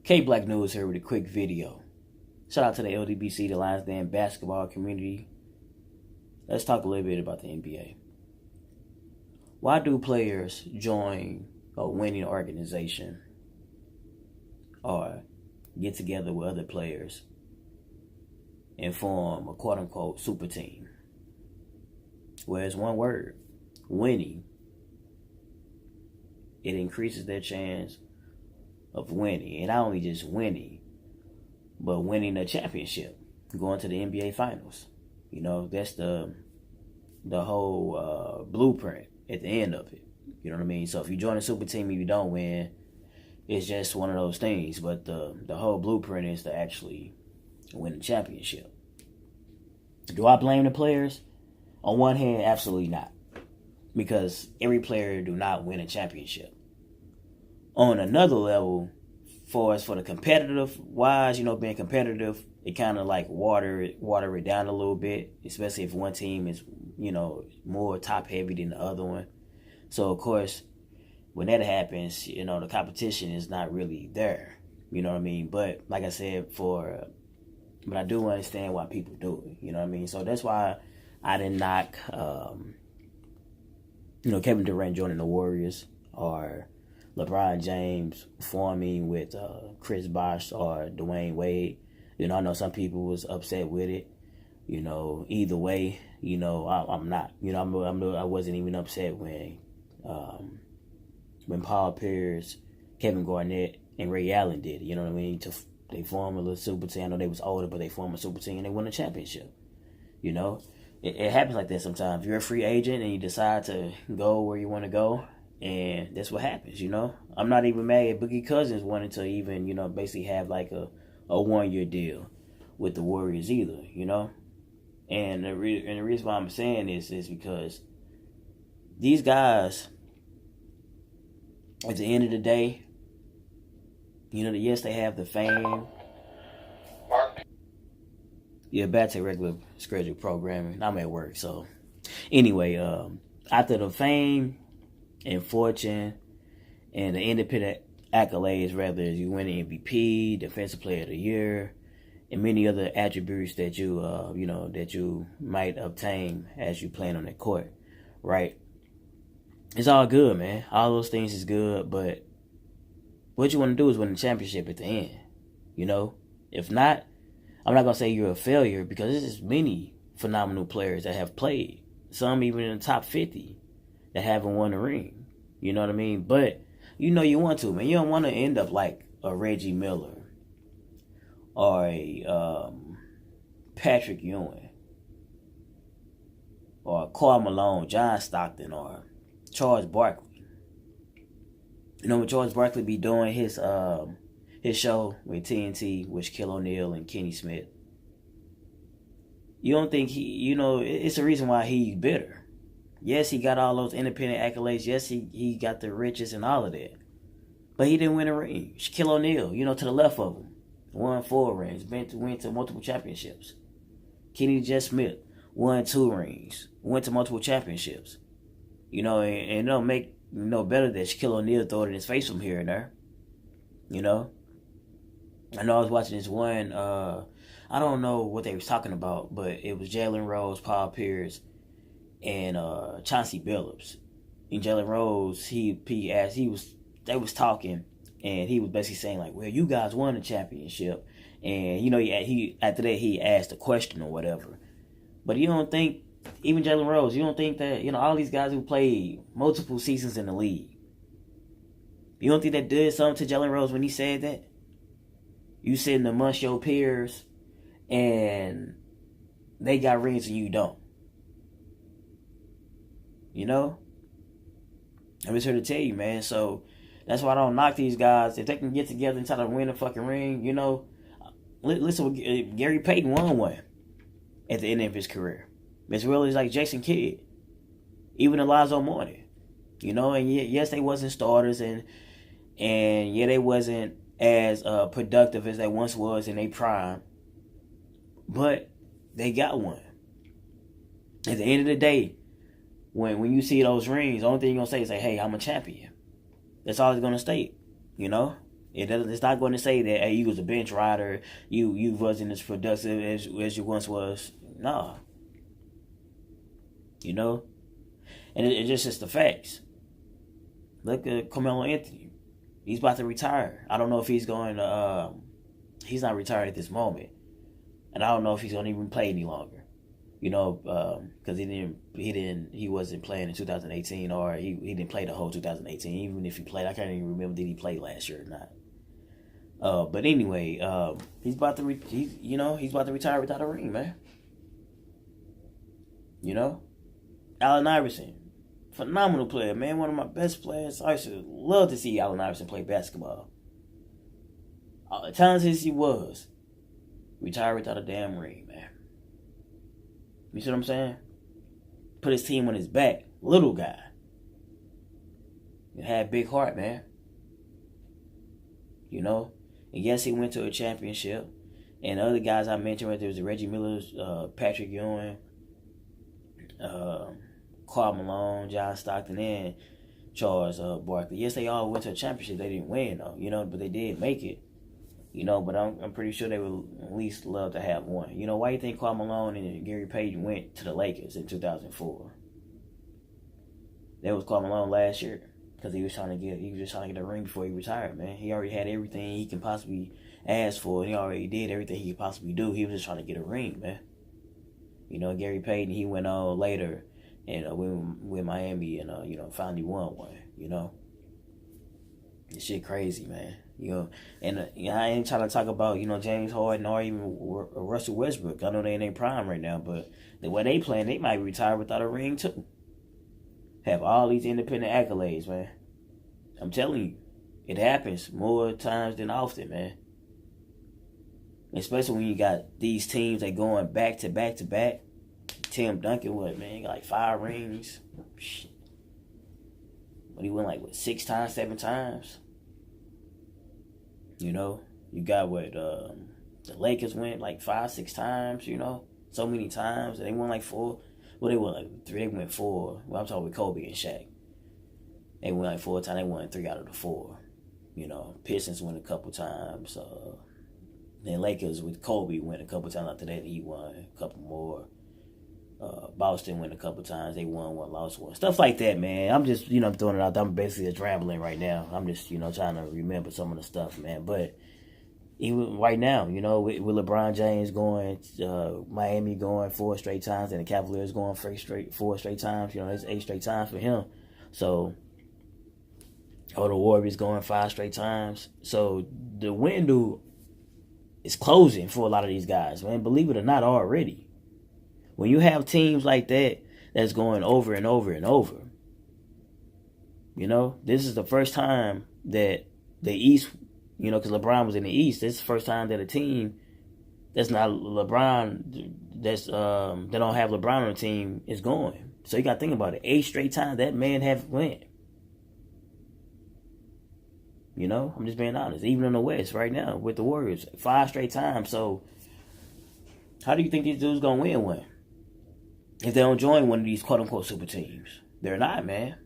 K Black News here with a quick video. Shout out to the LDBC, the Lions Den basketball community. Let's talk a little bit about the NBA. Why do players join a winning organization or get together with other players and form a quote-unquote super team? Well, it's one word: winning. It increases their chance of winning, and not only just winning, but winning a championship, going to the NBA Finals. You know, that's the whole blueprint at the end of it. You know what I mean? So if you join a super team and you don't win, it's just one of those things. But the whole blueprint is to actually win the championship. Do I blame the players? On one hand, absolutely not, because every player do not win a championship. On another level, for the competitive wise, you know, being competitive, it kind of like water it down a little bit, especially if one team is, you know, more top heavy than the other one. So of course, when that happens, you know, the competition is not really there. You know what I mean? But like I said, but I do understand why people do it. You know what I mean? So that's why I didn't knock, Kevin Durant joining the Warriors, or LeBron James forming with Chris Bosh or Dwayne Wade. You know, I know some people was upset with it. You know, either way, you know, I'm not. You know, I wasn't even upset when Paul Pierce, Kevin Garnett, and Ray Allen did it. You know what I mean? They formed a little super team. I know they was older, but they formed a super team and they won a championship. You know, it happens like that sometimes. You're a free agent and you decide to go where you want to go, and that's what happens. You know, I'm not even mad at Boogie Cousins wanting to even, you know, basically have like a 1-year deal with the Warriors either. You know, and the reason why I'm saying this is because these guys, at the end of the day, you know, yes, they have the fame. Yeah, back to regular scheduled programming. I'm at work, so anyway, after the fame and fortune and the independent accolades, rather as you win the MVP, Defensive Player of the Year, and many other attributes that you might obtain as you playing on the court, right? It's all good, man. All those things is good, but what you want to do is win the championship at the end. You know, if not, I'm not gonna say you're a failure, because there's many phenomenal players that have played, some even in the top 50 that haven't won a ring. You know what I mean? But you know you want to, man. You don't want to end up like a Reggie Miller or a Patrick Ewing or Karl Malone, John Stockton, or Charles Barkley. You know, when Charles Barkley be doing his show with TNT with Shaquille O'Neal and Kenny Smith, you don't think it's a reason why he's bitter. Yes, he got all those independent accolades. Yes, he got the riches and all of that. But he didn't win a ring. Shaquille O'Neal, you know, to the left of him, won 4 rings, went to multiple championships. Kenny Smith won 2 rings, went to multiple championships. You know, and it don't make better that Shaquille O'Neal throw it in his face from here and there. You know? I know I was watching this one, I don't know what they was talking about, but it was Jalen Rose, Paul Pierce, and Chauncey Billups. And Jalen Rose, they was talking, and he was basically saying like, well, you guys won the championship. And, you know, he after that he asked a question or whatever. But you don't think, even Jalen Rose, you don't think that, you know, all these guys who played multiple seasons in the league, you don't think that did something to Jalen Rose when he said that? You sitting amongst your peers and they got rings and you don't. You know? I'm just here to tell you, man. So that's why I don't knock these guys. If they can get together and try to win a fucking ring, you know, listen, Gary Payton won one at the end of his career, as well as like Jason Kidd, even Alonzo Mourning. You know, and yes, they wasn't starters, and yeah, they wasn't as productive as they once was in their prime, but they got one. At the end of the day, when you see those rings, the only thing you're gonna say is like, hey, I'm a champion. That's all it's gonna state, you know? It's not going to say that, hey, you was a bench rider, you wasn't as productive as you once was. No, you know, and it's just the facts. Look at Carmelo Anthony. He's about to retire. I don't know if he's going to. He's not retired at this moment, and I don't know if he's going to even play any longer. You know, because he wasn't playing in 2018, or he didn't play the whole 2018. Even if he played, I can't even remember did he play last year or not. But anyway, he's about to he's about to retire without a ring, man. You know, Allen Iverson, phenomenal player, man, one of my best players. I used to love to see Allen Iverson play basketball. Talented as he was, retired without a damn ring, man. You see what I'm saying? Put his team on his back. Little guy. He had a big heart, man. You know? And yes, he went to a championship. And the other guys I mentioned, right there was Reggie Miller, Patrick Ewing, Karl Malone, John Stockton, and Charles Barkley. Yes, they all went to a championship. They didn't win, though, you know, but they did make it. You know, but I'm pretty sure they would at least love to have one. You know, why do you think Karl Malone and Gary Payton went to the Lakers in 2004? That was Karl Malone last year because he was just trying to get a ring before he retired, man. He already had everything he can possibly ask for, and he already did everything he could possibly do. He was just trying to get a ring, man. You know, Gary Payton, he went on later and with Miami and finally won one. You know, this shit crazy, man. You know, and I ain't trying to talk about, James Harden or even Russell Westbrook. I know they in their prime right now, but the way they playing, they might retire without a ring too. Have all these independent accolades, man. I'm telling you, it happens more times than often, man. Especially when you got these teams that going back to back to back. Tim Duncan, man? Got like 5 rings. Shit. But he went like, 6 times, 7 times? You know, you got the Lakers went like 5, 6 times, so many times. And they won like 4. Well, they won like 3, they went 4. Well, I'm talking with Kobe and Shaq. They went like 4 times, they won 3 out of the 4. Pistons went a couple times. Then Lakers with Kobe went a couple times after that, he won a couple more. Boston went a couple times. They won one, lost one. Stuff like that, man. I'm just, I'm throwing it out there. I'm basically just rambling right now. I'm just, trying to remember some of the stuff, man. But even right now, with LeBron James going, Miami going 4 straight times, and the Cavaliers going 4 straight times, it's 8 straight times for him. So, the Warriors going 5 straight times. So, the window is closing for a lot of these guys, man. Believe it or not, already. When you have teams like that that's going over and over and over, this is the first time that the East, because LeBron was in the East, this is the first time that a team that's not LeBron, that don't have LeBron on the team is going. So you got to think about it. 8 straight times that man have went. I'm just being honest. Even in the West right now with the Warriors, 5 straight times. So how do you think these dudes going to win one? If they don't join one of these quote-unquote super teams. They're not, man.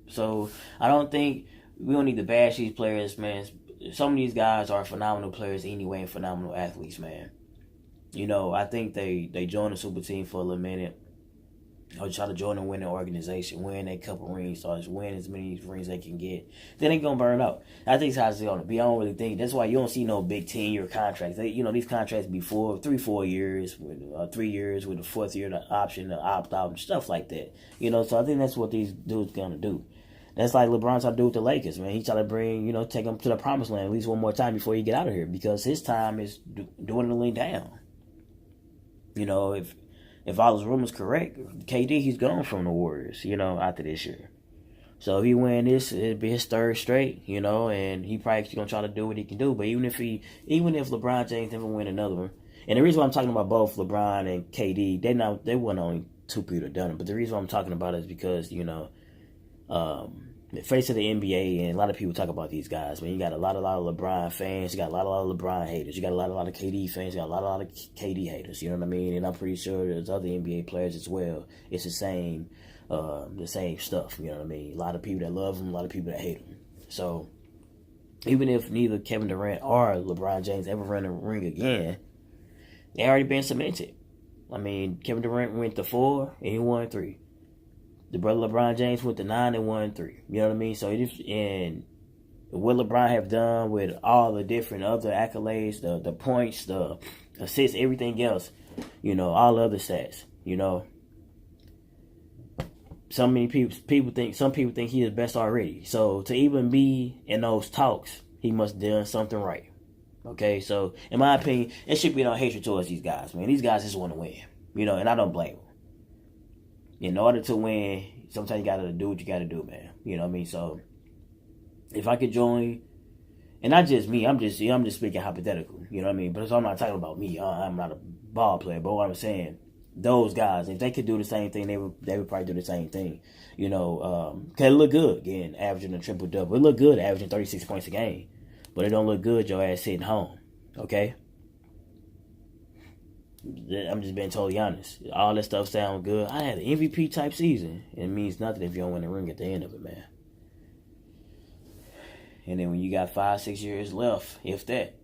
So, I don't think we don't need to bash these players, man. Some of these guys are phenomenal players anyway and phenomenal athletes, man. I think they join a super team for a little minute. Or try to join a winning organization, win a couple rings, or just win as many rings they can get. Then they gonna burn out. I think that's how it's gonna be. I don't really think that's why you don't see no big 10-year contracts. These contracts be 3-4 years with 3 years with the 4th year the option to opt out and stuff like that. So I think that's what these dudes gonna do. That's like LeBron tried to do with the Lakers, man. He tried to bring, take them to the promised land at least one more time before he get out of here because his time is dwindling down. If all his rumors correct, KD, he's gone from the Warriors, after this year. So if he win this, it'd be his 3rd straight, and he probably gonna try to do what he can do. But even if LeBron James never win another one, and the reason why I'm talking about both LeBron and KD, they weren't only 2 people that done it. But the reason why I'm talking about it is because, the face of the NBA, and a lot of people talk about these guys, man. You got a lot of LeBron fans, you got a lot of LeBron haters, you got a lot of KD fans, you got a lot of KD haters, you know what I mean? And I'm pretty sure there's other NBA players as well. It's the same stuff, you know what I mean? A lot of people that love him, a lot of people that hate him. So, Even if neither Kevin Durant or LeBron James ever run a ring again, they already been cemented. I mean, Kevin Durant went to 4 and he won 3. The brother LeBron James went to 9 and won 3. You know what I mean? So and what LeBron have done with all the different other accolades, the points, the assists, everything else, you know, all the other stats, you know. Some people think he is best already. So to even be in those talks, he must have done something right. Okay, so in my opinion, it should be no hatred towards these guys, man. These guys just want to win, you know, and I don't blame them. In order to win, sometimes you gotta do what you gotta do, man. You know what I mean? So if I could join, and not just me, I'm just speaking hypothetical. You know what I mean? But I'm not talking about me. I'm not a ball player, but what I'm saying, those guys, if they could do the same thing, they would probably do the same thing. You know, cause it look good again, averaging a triple double. It look good averaging 36 points a game, but it don't look good your ass sitting home. Okay. I'm just being totally honest. All that stuff sounds good. I had an MVP type season. It means nothing if you don't win the ring at the end of it, man. And then when you got 5-6 years left, if that,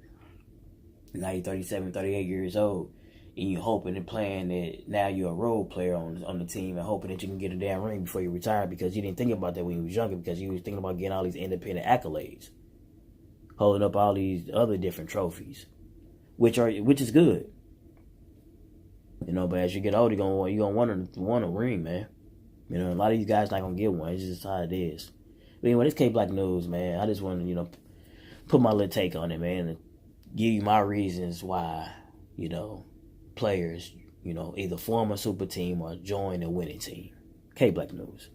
now you're 37, 38 years old, and you're hoping and playing that now you're a role player on the team and hoping that you can get a damn ring before you retire, because you didn't think about that when you was younger, because you was thinking about getting all these independent accolades, holding up all these other different trophies, which is good. You know, but as you get older, you're gonna want a ring, man. You know, a lot of these guys not gonna get one. It's just how it is. But anyway, this K-Black News, man. I just want to, you know, put my little take on it, man, and give you my reasons why, you know, players, you know, either form a super team or join a winning team. K-Black News.